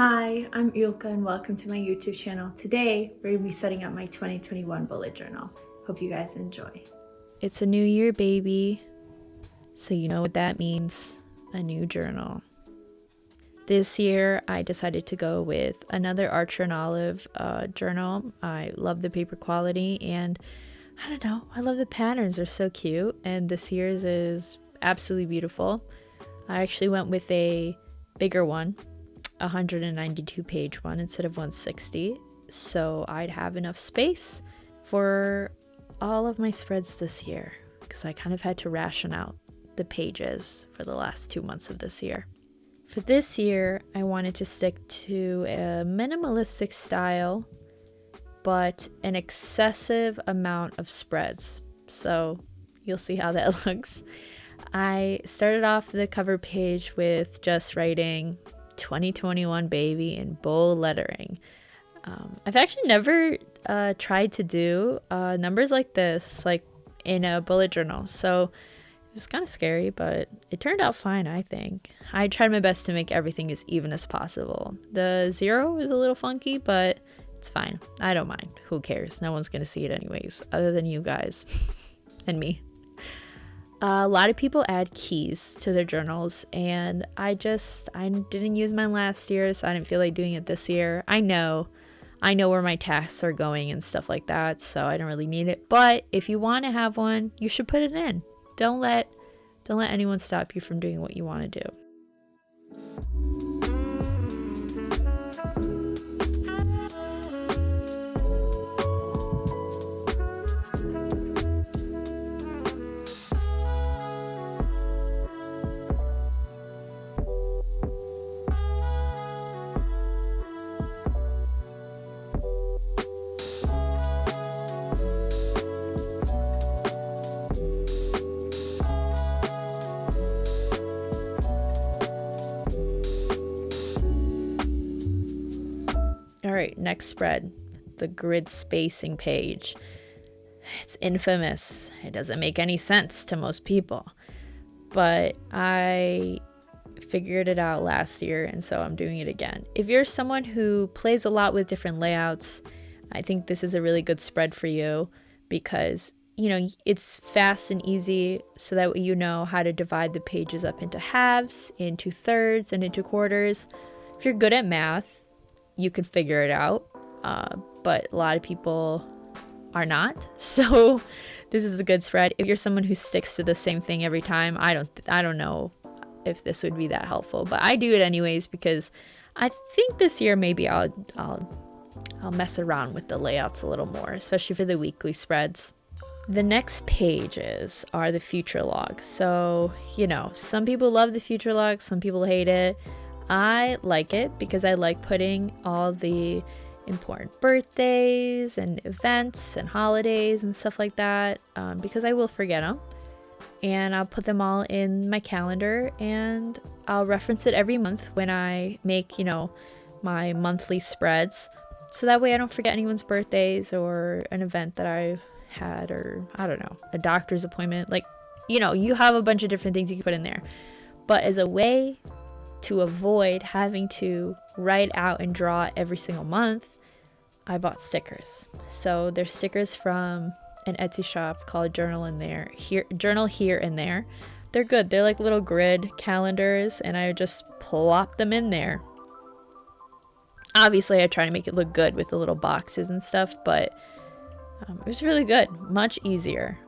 Hi, I'm Ilka and welcome to my YouTube channel. Today, we're going to be setting up my 2021 bullet journal. Hope you guys enjoy. It's a new year, baby. So you know what that means, a new journal. This year, I decided to go with another Archer and Olive journal. I love the paper quality and I don't know, I love the patterns. They're so cute, and this year's is absolutely beautiful. I actually went with a bigger one, 192 page one instead of 160, so I'd have enough space for all of my spreads this year, because I kind of had to ration out the pages for the last 2 months of this year. For this year, I wanted to stick to a minimalistic style, but an excessive amount of spreads. So you'll see how that looks. I started off the cover page with just writing 2021 baby in bold lettering. I've actually never tried to do numbers like this, like in a bullet journal. So it was kind of scary, but it turned out fine, I think. I tried my best to make everything as even as possible. The 0 is a little funky, but it's fine. I don't mind. Who cares? No one's going to see it anyways, other than you guys and me. A lot of people add keys to their journals, and I didn't use mine last year, so I didn't feel like doing it this year. I know where my tasks are going and stuff like that, so I don't really need it. But if you want to have one, you should put it in. Don't let anyone stop you from doing what you want to do. All right, next spread, the grid spacing page. It's infamous. It doesn't make any sense to most people, but I figured it out last year, and so I'm doing it again. If you're someone who plays a lot with different layouts, I think this is a really good spread for you, because it's fast and easy, so that you know how to divide the pages up into halves, into thirds, and into quarters. If you're good at math, you can figure it out, but a lot of people are not. So this is a good spread. If you're someone who sticks to the same thing every time, I don't know if this would be that helpful, but I do it anyways because I think this year maybe I'll mess around with the layouts a little more, especially for the weekly spreads. The next pages are the future log. So, some people love the future log, some people hate it. I like it because I like putting all the important birthdays and events and holidays and stuff like that, because I will forget them. And I'll put them all in my calendar, and I'll reference it every month when I make, my monthly spreads. So that way I don't forget anyone's birthdays or an event that I had, or I don't know, a doctor's appointment. Like, you have a bunch of different things you can put in there. But as a way to avoid having to write out and draw every single month, I bought stickers. So there's stickers from an Etsy shop called Journal Here and There. They're good. They're like little grid calendars, and I just plop them in there. Obviously, I try to make it look good with the little boxes and stuff, but it was really good. Much easier.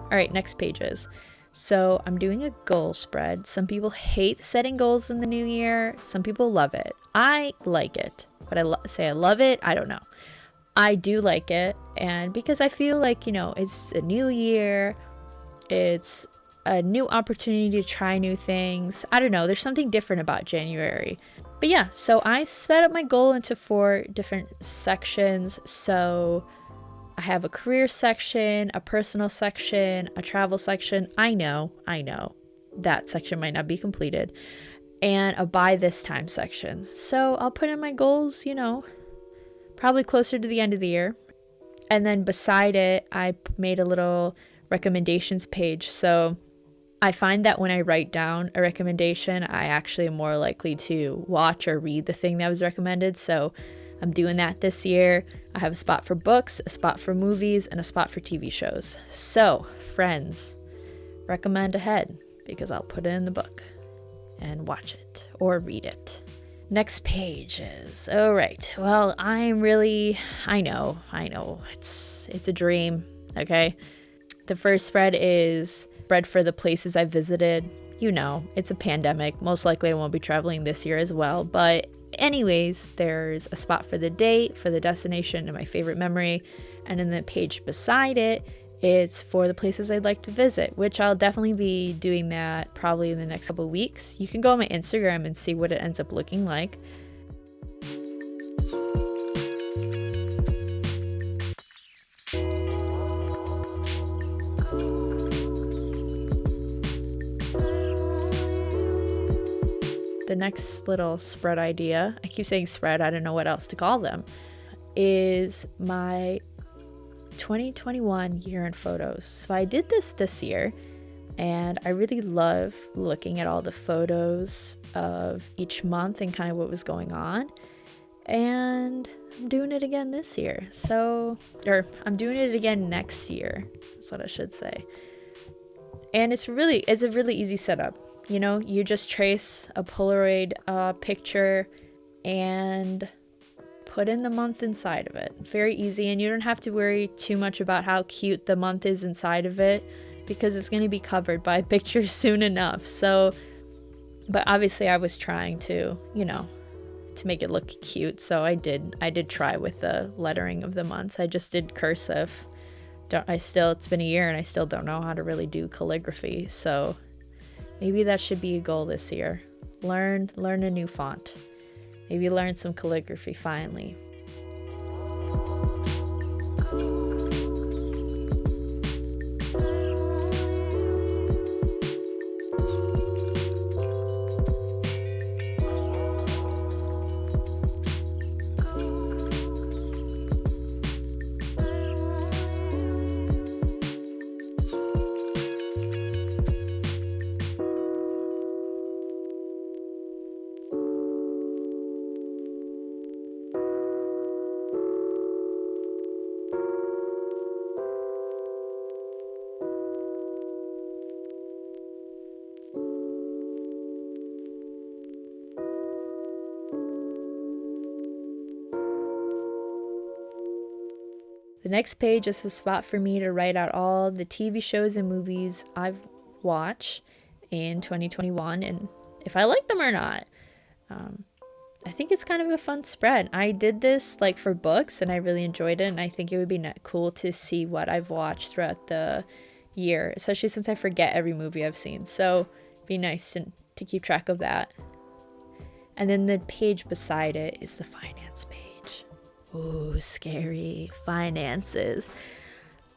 All right, next pages. So I'm doing a goal spread. Some people hate setting goals in the new year. Some people love it. I like it. But I love it, I don't know. I do like it. And because I feel like, it's a new year. It's a new opportunity to try new things. I don't know. There's something different about January. But yeah, so I split up my goal into 4 different sections. So I have a career section, a personal section, a travel section. I know, that section might not be completed. And a by this time section. So I'll put in my goals, probably closer to the end of the year. And then beside it, I made a little recommendations page. So I find that when I write down a recommendation, I actually am more likely to watch or read the thing that was recommended. So I'm doing that this year. I have a spot for books, a spot for movies, and a spot for TV shows. So, friends, recommend ahead because I'll put it in the book and watch it or read it. Next page is, all right, well, I know, it's a dream, okay? The first spread is spread for the places I visited. You know, it's a pandemic. Most likely I won't be traveling this year as well. But anyways, there's a spot for the date, for the destination, and my favorite memory. And in the page beside it, it's for the places I'd like to visit, which I'll definitely be doing that probably in the next couple of weeks. You can go on my Instagram and see what it ends up looking like. The next little spread idea, I keep saying spread, I don't know what else to call them, is my 2021 year in photos. So I did this year, and I really love looking at all the photos of each month and kind of what was going on. And I'm doing it again this year. I'm doing it again next year. That's what I should say. And it's a really easy setup. You know, you just trace a Polaroid picture and put in the month inside of it. Very easy, and you don't have to worry too much about how cute the month is inside of it because it's going to be covered by pictures soon enough. So, but obviously I was trying to, to make it look cute. So I did try with the lettering of the months. I just did cursive. It's been a year and I still don't know how to really do calligraphy. So maybe that should be a goal this year. Learn a new font. Maybe learn some calligraphy finally. The next page is a spot for me to write out all the TV shows and movies I've watched in 2021 and if I like them or not. I think it's kind of a fun spread. I did this for books and I really enjoyed it, and I think it would be cool to see what I've watched throughout the year, especially since I forget every movie I've seen. So it'd be nice to keep track of that. And then the page beside it is the finance page. Ooh, scary. Finances.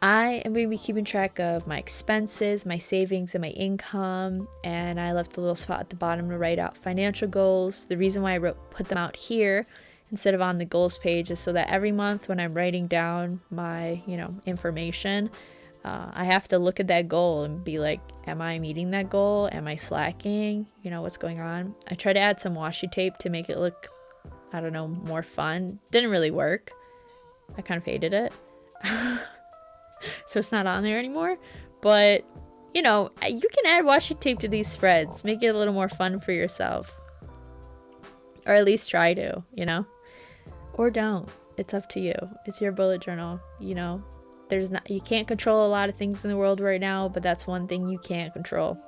I am going to be keeping track of my expenses, my savings, and my income. And I left a little spot at the bottom to write out financial goals. The reason why I put them out here instead of on the goals page is so that every month when I'm writing down my, information, I have to look at that goal and be like, am I meeting that goal? Am I slacking? What's going on? I try to add some washi tape to make it look, more fun. Didn't really work. I kind of hated it. So it's not on there anymore. But, you can add washi tape to these spreads. Make it a little more fun for yourself. Or at least try to, Or don't. It's up to you. It's your bullet journal, You can't control a lot of things in the world right now, but that's one thing you can't control.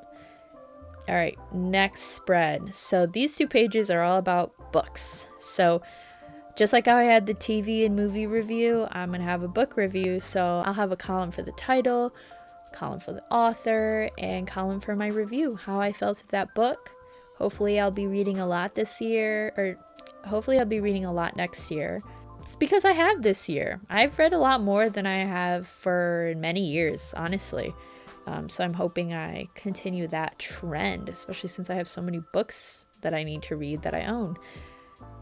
All right, next spread. So these two pages are all about books. So just like how I had the TV and movie review, I'm going to have a book review. So I'll have a column for the title, column for the author, and column for my review, how I felt of that book. Hopefully I'll be reading a lot this year, or hopefully I'll be reading a lot next year. It's because I have this year. I've read a lot more than I have for many years, honestly. So I'm hoping I continue that trend, especially since I have so many books that I need to read that I own.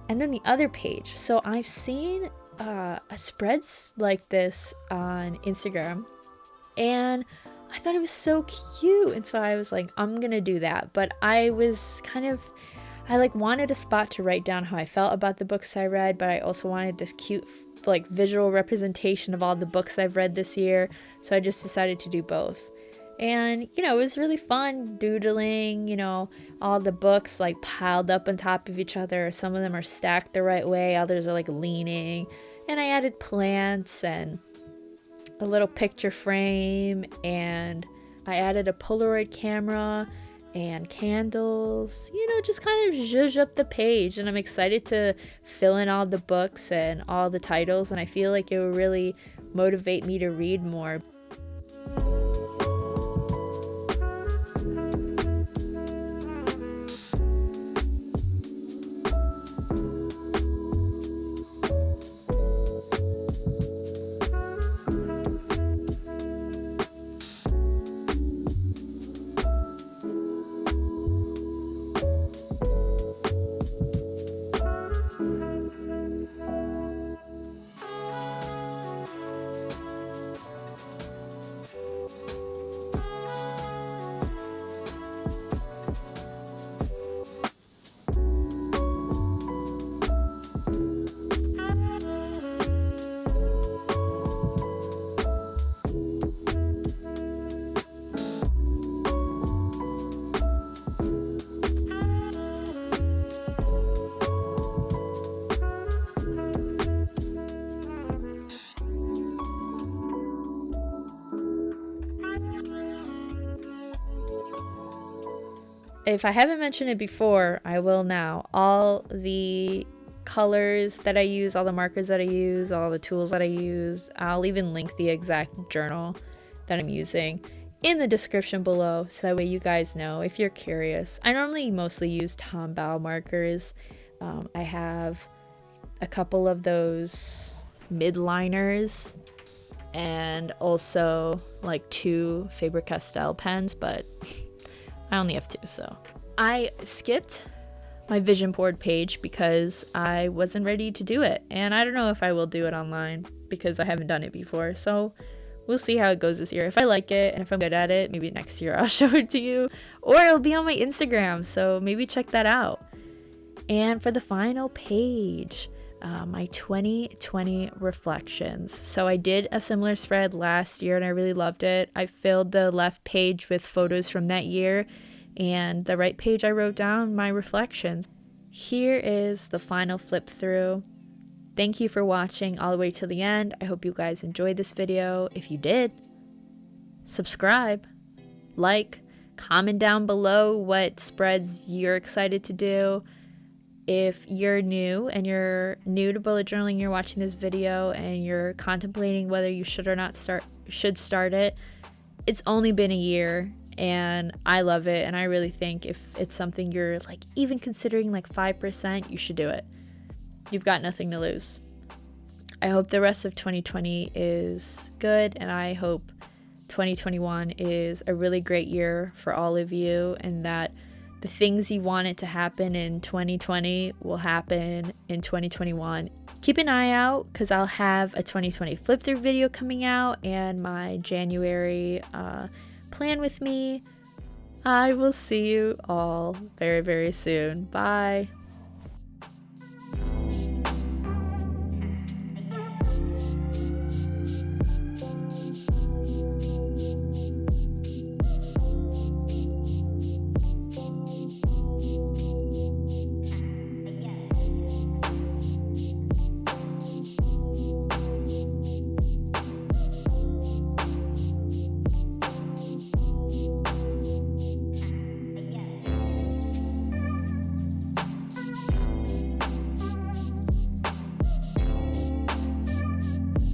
And then the other page. So I've seen spreads like this on Instagram, and I thought it was so cute, and so I was like, I'm gonna do that. But I like wanted a spot to write down how I felt about the books I read, but I also wanted this cute like visual representation of all the books I've read this year, so I just decided to do both. And it was really fun doodling, all the books like piled up on top of each other. Some of them are stacked the right way, others are like leaning, and I added plants and a little picture frame, and I added a Polaroid camera and candles, just kind of zhuzh up the page. And I'm excited to fill in all the books and all the titles, and I feel like it will really motivate me to read more. If I haven't mentioned it before, I will now. All the colors that I use, all the markers that I use, all the tools that I use, I'll even link the exact journal that I'm using in the description below, so that way you guys know if you're curious. I normally mostly use Tombow markers. I have a couple of those midliners and also like 2 Faber-Castell pens, but I only have 2, so. I skipped my vision board page because I wasn't ready to do it, and I don't know if I will do it online because I haven't done it before, so we'll see how it goes this year. If I like it and if I'm good at it, maybe next year I'll show it to you, or it'll be on my Instagram, so maybe check that out. And for the final page, my 2020 reflections. So I did a similar spread last year and I really loved it. I filled the left page with photos from that year, and the right page I wrote down my reflections. Here is the final flip through. Thank you for watching all the way to the end. I hope you guys enjoyed this video. If you did, subscribe, like, comment down below what spreads you're excited to do. If you're new to bullet journaling, you're watching this video and you're contemplating whether you should or not start it, it's only been a year and I love it, and I really think if it's something you're like even considering like 5%, you should do it. You've got nothing to lose. I hope the rest of 2020 is good, and I hope 2021 is a really great year for all of you, and that the things you wanted to happen in 2020 will happen in 2021. Keep an eye out because I'll have a 2020 flip through video coming out and my January plan with me. I will see you all very, very soon. Bye.